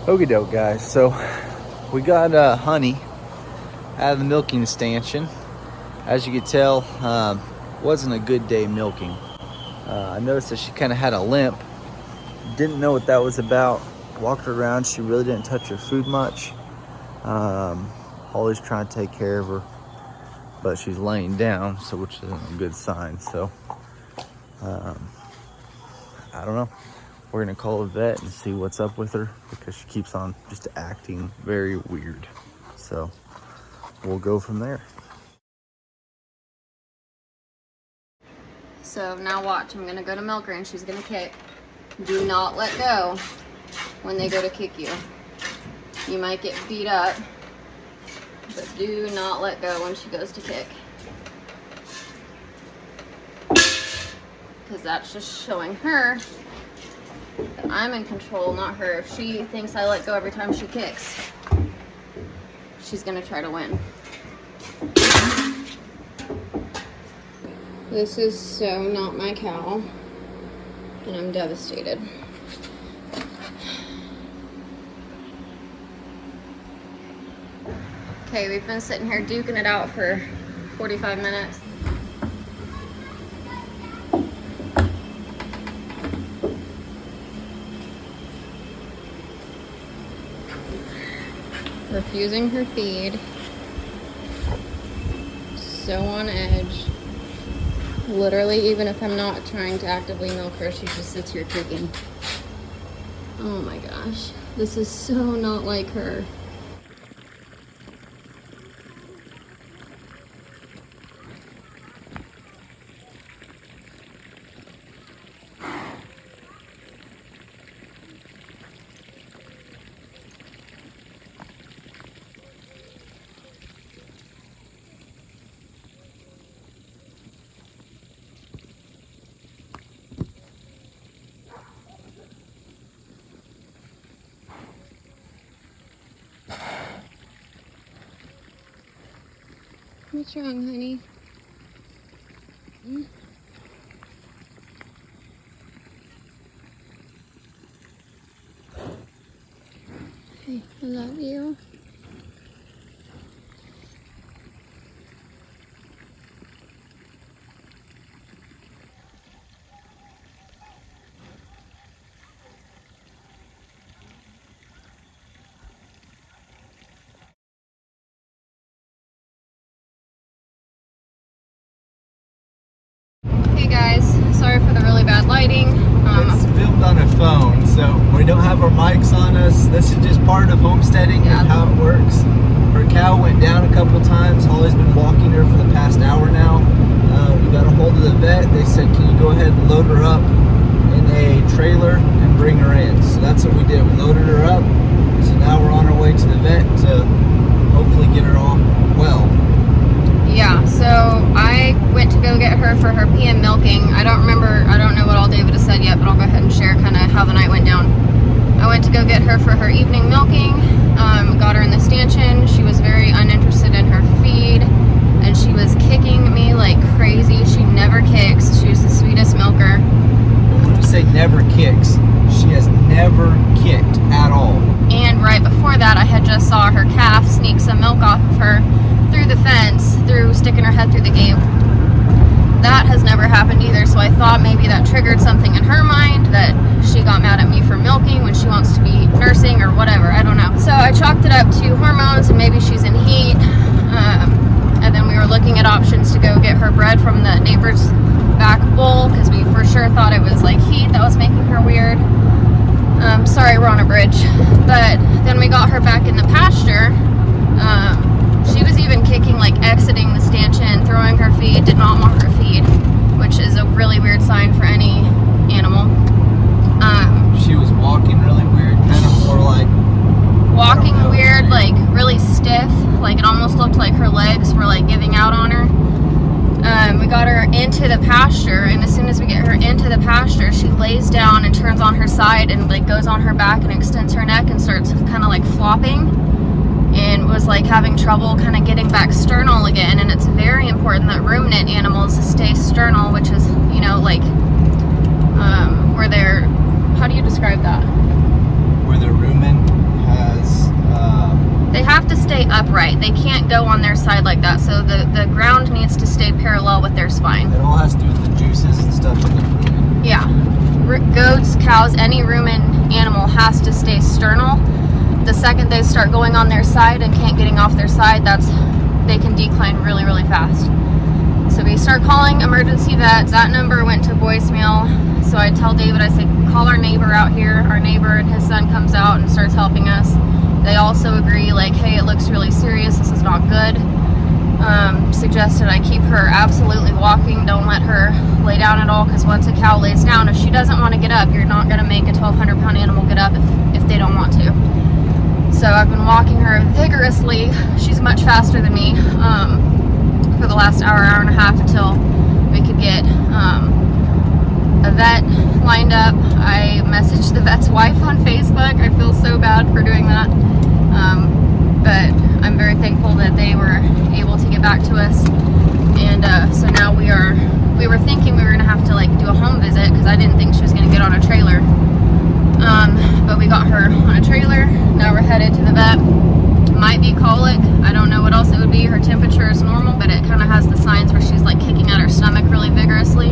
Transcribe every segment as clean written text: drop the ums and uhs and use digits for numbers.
Okie doke, guys. So we got Honey out of the milking stanchion. As you could tell, wasn't a good day milking. I noticed that she kind of had a limp. Didn't know what that was about. Walked her around. She really didn't touch her food much. Always trying to take care of her, but she's laying down, so which isn't a good sign. So I don't know. We're gonna call a vet and see what's up with her because she keeps on just acting very weird. So we'll go from there. So now watch, I'm gonna go to milk her and she's gonna kick. Do not let go when they go to kick you. You might get beat up, but do not let go when she goes to kick. Because that's just showing her that I'm in control, not her. If she thinks I let go every time she kicks, she's gonna try to win. This is so not my cow, and I'm devastated. Okay, we've been sitting here duking it out for 45 minutes. Refusing her feed. So on edge. Literally, even if I'm not trying to actively milk her, she just sits here kicking. Oh my gosh. This is so not like her. What's wrong, honey? Hey, I love you. Hey guys, sorry for the really bad lighting. It's filmed on a phone, so we don't have our mics on us. This is just part of homesteading and how it works. Her cow went down a couple times. Holly's been walking her for the past hour now. We got a hold of the vet. They said, can you go ahead and load her up in a trailer and bring her in? So that's what we did. We loaded her up. So now we're on our way to the vet to hopefully get her all well. Yeah, so I went to go get her for her PM milking. I don't know what all David has said yet, but I'll go ahead and share kind of how the night went down. I went to go get her for her evening milking, got her in the stanchion. She was very uninterested in her feed, and she was kicking me like crazy. She never kicks. She's the sweetest milker. When we say never kicks, she has never kicked at all. And right before that, I had just saw her calf sneak some milk off of her through the fence, through sticking her head through the gate. That has never happened either, so I thought maybe that triggered something in her mind, that she got mad at me for milking when she wants to be nursing or whatever, I don't know. So I chalked it up to hormones and maybe she's in heat. And then we were looking at options to go get her bred from the neighbor's back bull, because we for sure thought it was like heat that was making her weird. Sorry, we're on a bridge. But then we got her back in the pasture. She was even kicking, like exiting the stanchion, throwing her feed, did not want her feed, which is a really weird sign for any animal. She was walking really weird, kind of more like... Walking weird, like really stiff, like it almost looked like her legs were like giving out on her. We got her into the pasture, and as soon as we get her into the pasture, she lays down and turns on her side and like goes on her back and extends her neck and starts kind of like flopping, and was like having trouble kind of getting back sternal again. And it's very important that ruminant animals stay sternal, which is, you know, like where they're, how do you describe that? Where the rumen They have to stay upright. They can't go on their side like that. So the ground needs to stay parallel with their spine. It all has to do with the juices and stuff in the rumen. Yeah. Goats, cows, any rumen animal has to stay sternal. The second they start going on their side and can't getting off their side, they can decline really, really fast. So we start calling emergency vets. That number went to voicemail. So I tell David, I say, call our neighbor out here. Our neighbor and his son comes out and starts helping us. They also agree, like, hey, it looks really serious. This is not good. Suggested I keep her absolutely walking. Don't let her lay down at all, because once a cow lays down, if she doesn't want to get up, you're not going to make a 1,200-pound animal get up if they don't want to. So I've been walking her vigorously. She's much faster than me for the last hour and a half until we could get a vet lined up. I messaged the vet's wife on Facebook. I feel so bad for doing that. But I'm very thankful that they were able to get back to us. And so now we were thinking we were going to have to like do a home visit, because I didn't think she was going to get on a trailer. But we got her on a trailer. Now we're headed to the vet. Might be colic. I don't know what else it would be. Her temperature is normal, but it kind of has the signs where she's like kicking at her stomach really vigorously.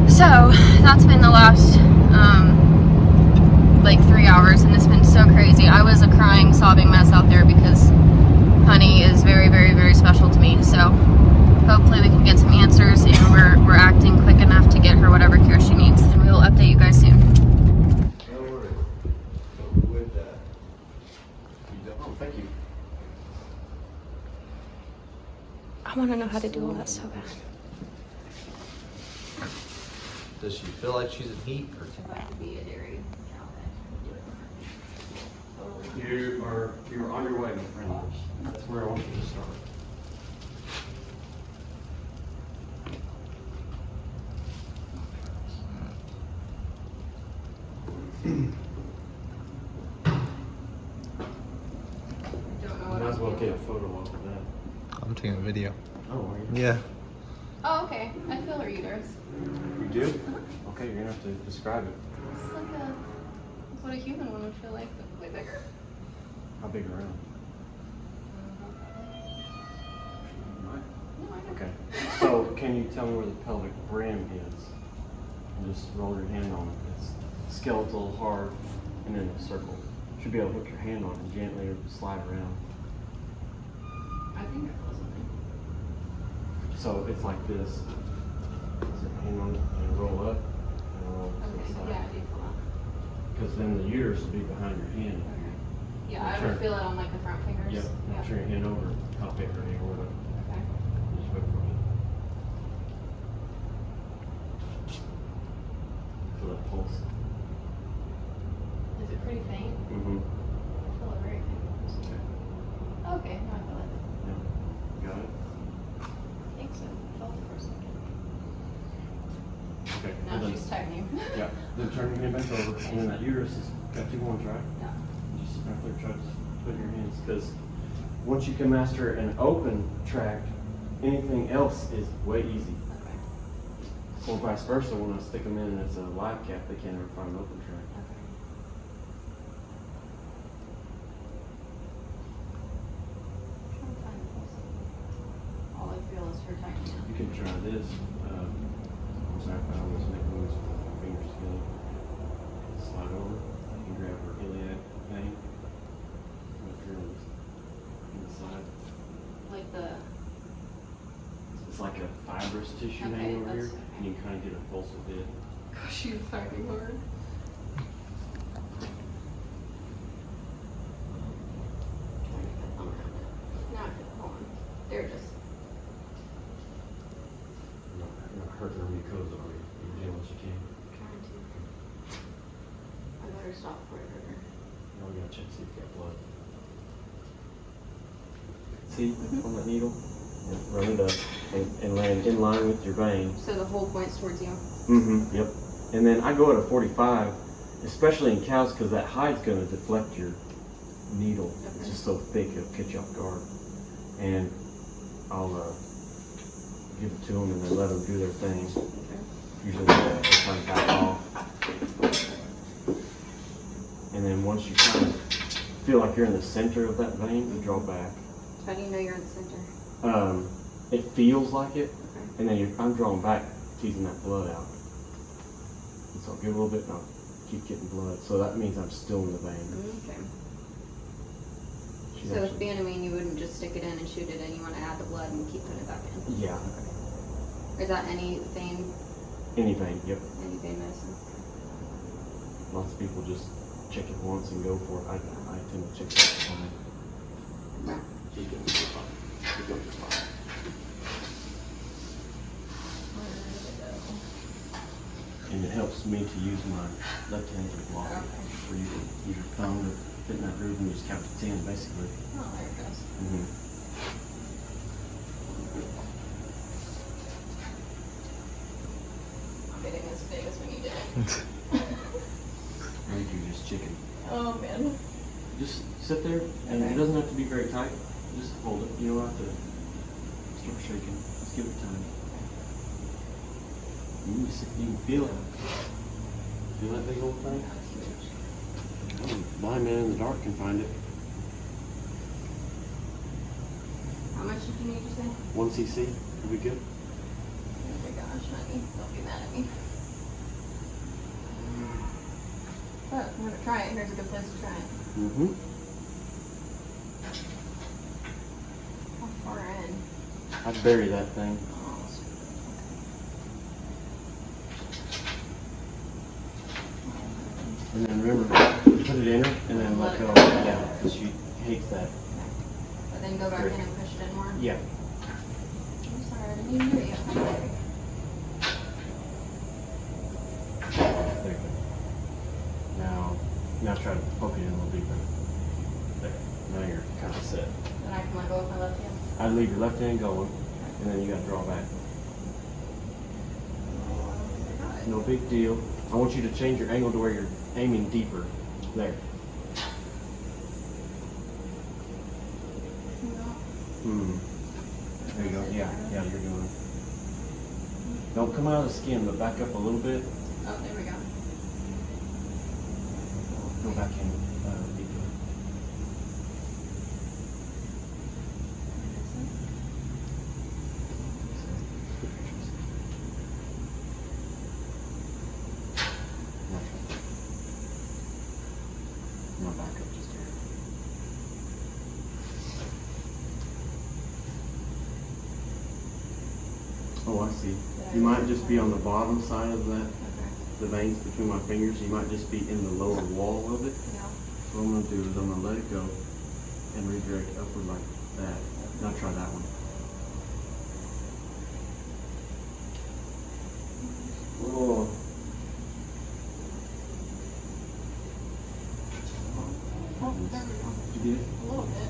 So that's been the last like 3 hours, and it's been so crazy. I was a crying, sobbing mess out there because Honey is very, very, very special to me. So hopefully we can get some answers, and we're acting quick enough to get her whatever care she needs, and we will update you guys soon. Thank you. I want to know how to do all that so bad. Does she feel like she's in heat? Or You're on your way, my friend. That's where I want you to start. Might as well get a photo off of that. I'm taking a video. Oh, are you? Yeah. Oh, okay. I feel her uterus. You do? Okay, you're gonna have to describe it. It's like it's what a human one would feel like, but way bigger. How big around? Okay. So, can you tell me where the pelvic brim is? And just roll your hand on it. It's skeletal, hard, and then a circle. You should be able to hook your hand on it and gently slide around. I think it was something. So it's like this. So hand on it and roll up and roll to the side. Yeah, I do feel that. Because then the uterus will be behind your hand. Okay. Yeah, I would feel it on like the front fingers. Yep. Yeah. Turn your hand over, top it or anywhere. Okay. Just wait for it. Feel that pulse. Is it pretty faint? Mm-hmm. I feel it very faint. Okay. Okay, now I feel it. Yeah. Got it? I think so. I felt it for a second. Okay. Now and then- she's tightening. Yeah. Then turn your hand back over, and then that uterus has got two ones, right? Yeah. Just right there, try to put your hands, because once you can master an open tract, anything else is way easy. Okay. Or vice versa, when I stick them in and it's a live calf, they can't ever find an open tract. Okay. Trying to find the pulse. All I feel is her tightening. You can try this. I always make moves with my fingers together. Slide over. You can grab her iliac vein. Up here on the side. Like the. It's like a fibrous tissue Okay, hanging over that's here, okay. and you can kind of get a pulse with it. She's tightening hard. Now I feel it. Hold on. There it is. You're not hurting her mucosa, are you? You're doing what you can. Trying to. I better stop before I hurt her. Now we gotta check to see if you got blood. See, on that needle? And run it up and land in line with your vein. So the whole point's towards you. Mm-hmm. Yep. And then I go at a 45, especially in cows, because that hide's gonna deflect your needle. Okay. It's just so thick it'll catch you off guard. And I'll give it to them and then let them do their thing. Okay. Usually they kind of back off. And then once you kind of feel like you're in the center of that vein, you draw back. How do you know you're in the center? It feels like it, Okay. and then I'm drawing back, teasing that blood out. And so I'll give a little bit, and I'll keep getting blood. So that means I'm still in the vein. Okay. She's So with actually- Banamine, you wouldn't just stick it in and shoot it in. You want to add the blood and keep putting it back in. Yeah, Is that any vein, any vein, yep. any vein medicine? Lots of people just check it once and go for it. I tend to check it all the time. Yeah. Keep going to fine. Keep going to fine. And it helps me to use my left hand to block it. Okay. Where you can use your thumb to fit in that groove and you just count to 10 basically. Oh, there it goes. Mm-hmm. Not getting as big as when you did it. I think you're just chicken. Oh man. Just sit there, and Okay. it doesn't have to be very tight. Just hold it. You don't have to start shaking. Just give it time. You can feel it. Feel that big old thing? Blind man in the dark can find it. How much did you need to say? 1 cc will be good. Oh my gosh, honey, don't be mad at me. But I'm gonna try it. Here's a good place to try it. Mm-hmm. How far in? I'd bury that thing. Oh, And then remember, put it in her and then let go. Yeah, because she hates that. but then go back in and push it in more. Yeah. I'm sorry, I didn't even hear you. There you go. Now try to poke it in a little deeper. There. Now you're kind of set. Then I can let go with my left hand. I'd leave your left hand going, and then you got to draw back. No big deal. I want you to change your angle to where you're aiming deeper. There. There you go. Yeah, you're doing it. Don't come out of the skin, but back up a little bit. Oh, there we go. Go back in deeper. Now back up just here. Oh, I see. You might just be on the bottom side of that, the veins between my fingers. You might just be in the lower wall of it. Yeah. So what I'm going to do is I'm going to let it go and redirect upward like that. Now try that one. Oh. Oh, there we go. You did it? A little bit.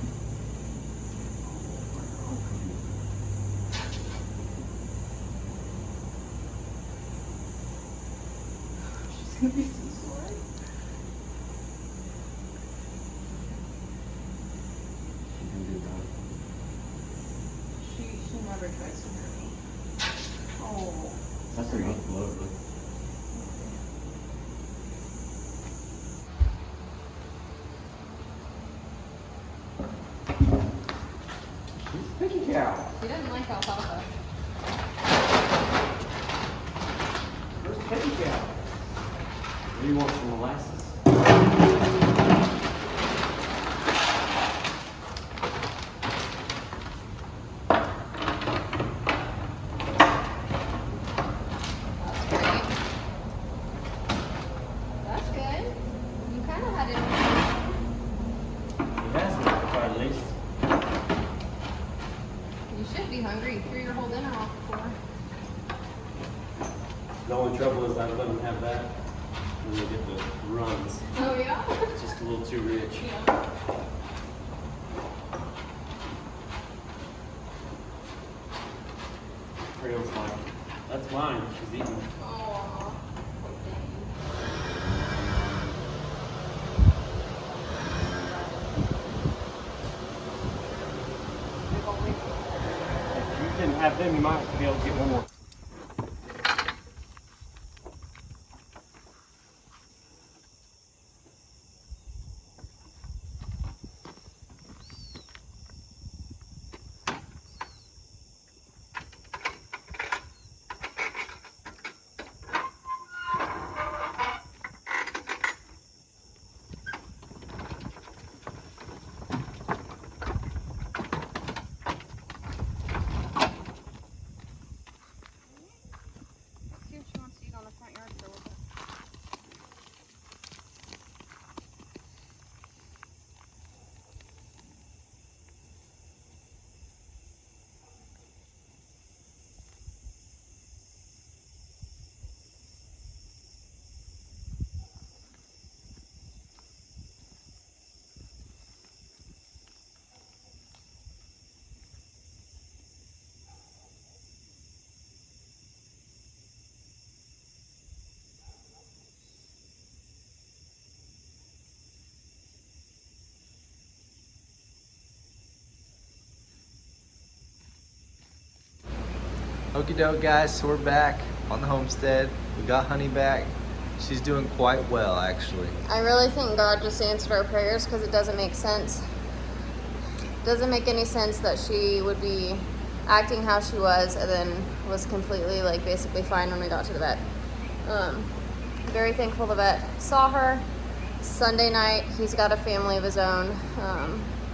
She's gonna be so sore. You can do that. She never tries to hurt me. Oh. That's enough blood, really. She's a picky cow. She doesn't like alfalfa. Where's the picky cow? What do you want some molasses? That's great. That's good. You kind of had it. It has been for at least. You should be hungry. You threw your whole dinner off before. The only trouble is I let them have that when they get the runs. Oh yeah. It's just a little too rich. Yeah. Trail's like, that's mine. She's eating. Oh. If you can have them, you might be able to get one more. Okie doke, guys, so we're back on the homestead. We got Honey back. She's doing quite well, actually. I really think God just answered our prayers because it doesn't make sense. It doesn't make any sense that she would be acting how she was and then was completely, like, basically fine when we got to the vet. Very thankful the vet saw her. Sunday night, he's got a family of his own,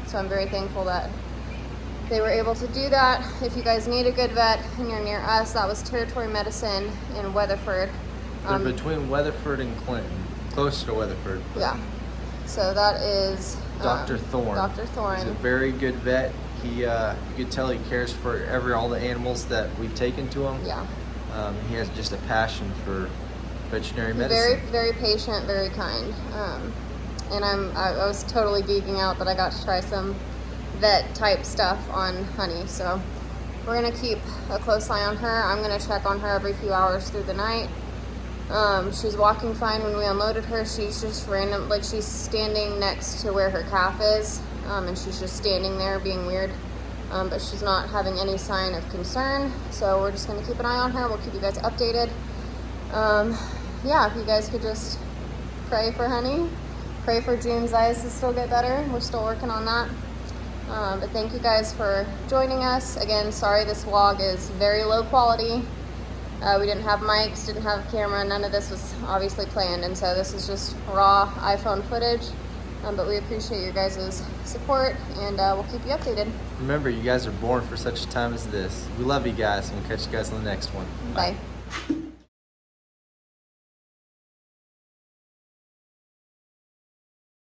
so I'm very thankful that they were able to do that. If you guys need a good vet and you're near us, that was Territory Medicine in Weatherford. They're between Weatherford and Clinton, closer to Weatherford. Yeah. So that is Dr. Thorne. Dr. Thorne. He's a very good vet. He, you could tell he cares for all the animals that we've taken to him. Yeah. He has just a passion for veterinary Very, medicine. very patient, very kind. And I was totally geeking out that I got to try some vet type stuff on Honey. So we're gonna keep a close eye on her. I'm gonna check on her every few hours through the night. She's walking fine when we unloaded her. She's just random, like she's standing next to where her calf is, and she's just standing there being weird. But she's not having any sign of concern. So we're just gonna keep an eye on her. We'll keep you guys updated. Yeah, if you guys could just pray for Honey, pray for June's eyes to still get better. We're still working on that. But thank you guys for joining us. Again, sorry this vlog is very low quality. We didn't have mics, didn't have a camera, none of this was obviously planned, and so this is just raw iPhone footage. But we appreciate your guys' support, and we'll keep you updated. Remember, you guys are born for such a time as this. We love you guys, and we'll catch you guys on the next one. Bye.